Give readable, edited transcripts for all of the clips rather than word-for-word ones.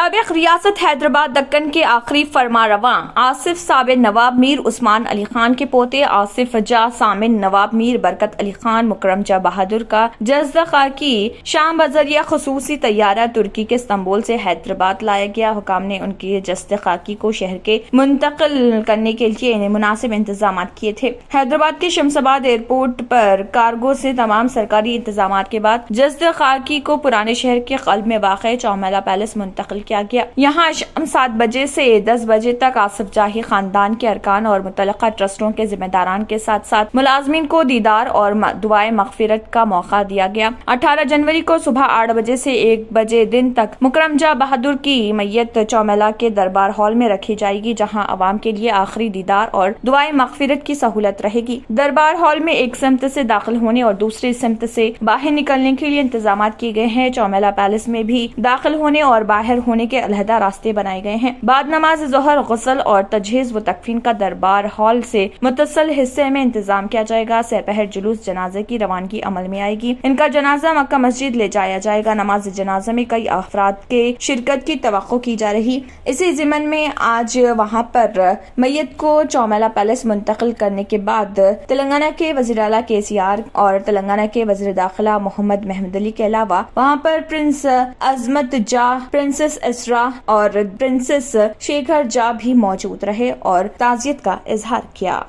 साबिक रियासत हैदराबाद दक्कन के आखिरी फरमारवां आसिफ साबिर नवाब मीर उस्मान अली खान के पोते आसिफ जा सामिन नवाब मीर बरकत अली खान मुकरम जा बहादुर का जज्दा खाकी शाम बजरिया खसूसी तैयारा तुर्की के इस्तांबुल से हैदराबाद लाया गया। हुकाम ने उनकी जज्दा खाकी को शहर के मुंतकिल करने के लिए मुनासिब इंतजाम किए थे। हैदराबाद के शमशाबाद एयरपोर्ट पर कार्गो से तमाम सरकारी इंतजाम के बाद जज्दा खाकी को पुराने शहर के कल्ब में वाक़ चौमेला पैलेस मुंतकिल किया गया। यहाँ शाम 7 बजे से 10 बजे तक आसिफ जाही खानदान के अरकान और मुतल्लिका ट्रस्टों के जिम्मेदारान के साथ साथ मुलाजमीन को दीदार और दुआए मगफिरत का मौका दिया गया। 18 जनवरी को सुबह 8 बजे से 1 बजे दिन तक मुकरम जा बहादुर की मैयत चौमेला के दरबार हॉल में रखी जाएगी, जहाँ अवाम के लिए आखिरी दीदार और दुआए मगफिरत की सहूलत रहेगी। दरबार हॉल में एक सिमत से दाखिल होने और दूसरी सिमत से बाहर निकलने के लिए इंतजाम किए गए हैं। चौमेला पैलेस में भी दाखिल होने और बाहर होने के अलहदा रास्ते बनाए गए हैं। बाद नमाज ज़ोहर गुस्ल और तजहीज व तकफीन का दरबार हॉल से मुतसल हिस्से में इंतजाम किया जाएगा। सहपहर जुलूस जनाजे की रवानगी अमल में आएगी। इनका जनाजा मक्का मस्जिद ले जाया जाएगा। नमाज जनाजा में कई अफराद के शिरकत की तवक्को की जा रही। इसी जिमन में आज वहाँ पर मैयत को चौमेला पैलेस मुंतकिल करने के बाद तेलंगाना के वज़ीर आला KCR और तेलंगाना के वज़ीर दाखिला मोहम्मद महमूद अली के अलावा वहाँ पर प्रिंस अजमत जा, प्रिंसेस इसरा और प्रिंसेस शेखर जा भी मौजूद रहे और ताज़ियत का इजहार किया।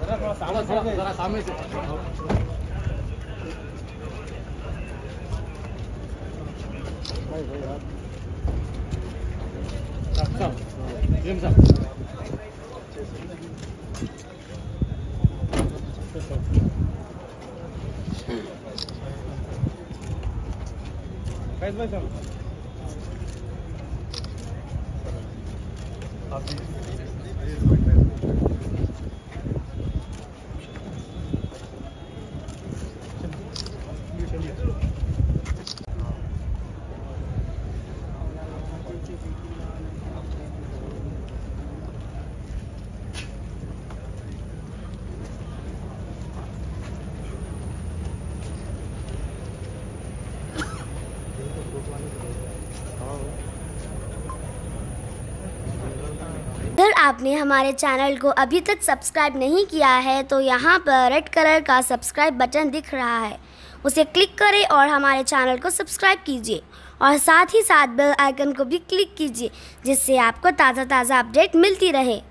जरा सामने से अगर आपने हमारे चैनल को अभी तक सब्सक्राइब नहीं किया है तो यहाँ पर रेड कलर का सब्सक्राइब बटन दिख रहा है, उसे क्लिक करें और हमारे चैनल को सब्सक्राइब कीजिए और साथ ही साथ बेल आइकन को भी क्लिक कीजिए, जिससे आपको ताज़ा अपडेट मिलती रहे।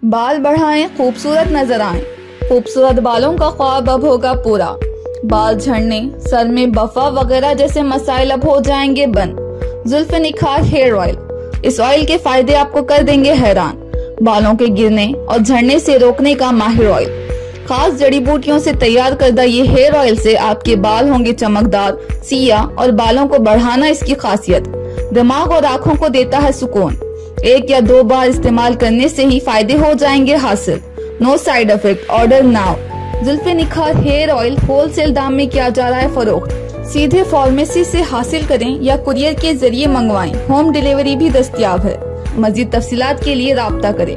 बाल बढ़ाएं, खूबसूरत नजर आएं। खूबसूरत बालों का ख्वाब अब होगा पूरा। बाल झड़ने, सर में बफा वगैरह जैसे मसाइल अब हो जाएंगे बंद। जुल्फ निखार हेयर ऑयल, इस ऑयल के फायदे आपको कर देंगे हैरान। बालों के गिरने और झड़ने से रोकने का माहिर ऑयल। खास जड़ी बूटियों से तैयार करदा ये हेयर ऑयल से आपके बाल होंगे चमकदार, सिया और बालों को बढ़ाना इसकी खासियत। दिमाग और आंखों को देता है सुकून। 1 या 2 बार इस्तेमाल करने से ही फायदे हो जाएंगे हासिल। No side effect, order now. जुल्फे निखार हेयर ऑयल होलसेल दाम में किया जा रहा है फरोख्त। सीधे फार्मेसी से हासिल करें या कुरियर के जरिए मंगवाएं। होम डिलीवरी भी दस्तयाब है। मजीद तफसीलात के लिए राब्ता करें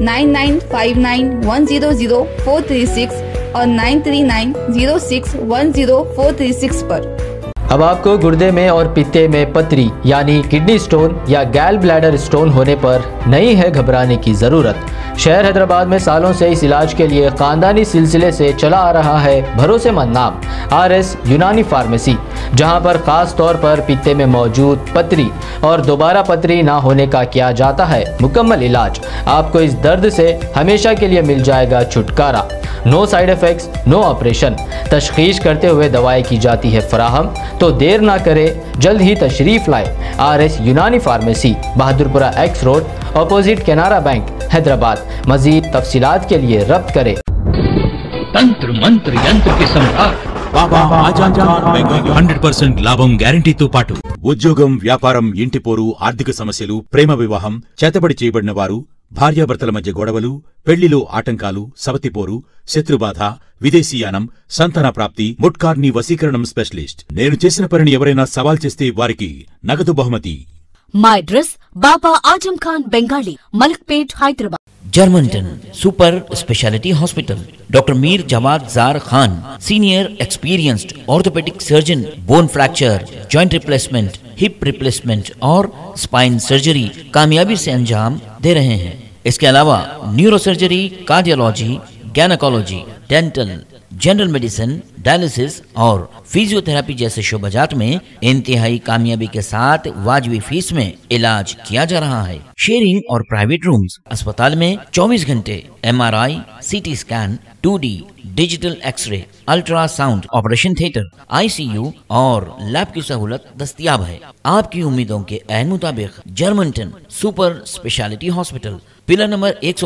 9959100436 और 9390610436 पर। अब आपको गुर्दे में और पित्ते में पथरी यानी किडनी स्टोन या गैल ब्लैडर स्टोन होने पर नहीं है घबराने की ज़रूरत। शहर हैदराबाद में सालों से इस इलाज के लिए खानदानी सिलसिले से चला आ रहा है भरोसेमंद नाम RS यूनानी फार्मेसी, जहां पर खास तौर पर पित्ते में मौजूद पथरी और दोबारा पथरी ना होने का किया जाता है मुकम्मल इलाज। आपको इस दर्द से हमेशा के लिए मिल जाएगा छुटकारा। No side effects, no operation. तशखीस करते हुए दवाएं की जाती है फराहम। तो देर ना करे, जल्द ही तशरीफ लाए RS Unani pharmacy, Bahadurpura X road, opposite Canara bank, Hyderabad. मजीद तफसीलात के लिए रब्त करें। तंत्र मंत्र यंत्र के सम्राट బాబా ఆజాన్ 100% లాభం గ్యారంటీతో పాటు ఉద్యోగం, వ్యాపారం, ఇంటి పోరు, ఆర్థిక సమస్యలు, ప్రేమ వివాహం, చేతబడి చేయబడిన వారు, భార్యాభర్తల మధ్య గొడవలు, పెళ్లిలో ఆటంకాలు, సవతిపోరు, శత్రుబాధ, విదేశీయానం, సంతాన ప్రాప్తి, ముట్కార్ని వశీకరణం స్పెషలిస్ట్. నేను చేసిన పనిని ఎవరైనా సవాల్ చేస్తే వారికి నగదు బహుమతి. My address Baba Ajam Khan Bengali, Malakpet, Hyderabad. Germantown Super Speciality Hospital. Dr. Mir Jawad Zar Khan, Senior Experienced Orthopedic Surgeon, Bone Fracture, Joint Replacement, Hip Replacement और Spine Surgery कामयाबी से अंजाम दे रहे हैं। इसके अलावा neuro surgery, cardiology, gynaecology, dental, general medicine, dialysis और physiotherapy जैसे शोबाजात में इंतहाई कामयाबी के साथ वाजबी फीस में इलाज किया जा रहा है। शेयरिंग और प्राइवेट रूम्स। अस्पताल में 24 घंटे MRI, CT scan, 2D digital x-ray, ultrasound, operation theatre, ICU और लैब की सहूलत दस्तयाब है। आपकी उम्मीदों के ऐन मुताबिक जर्मनटन super speciality hospital, pillar number 100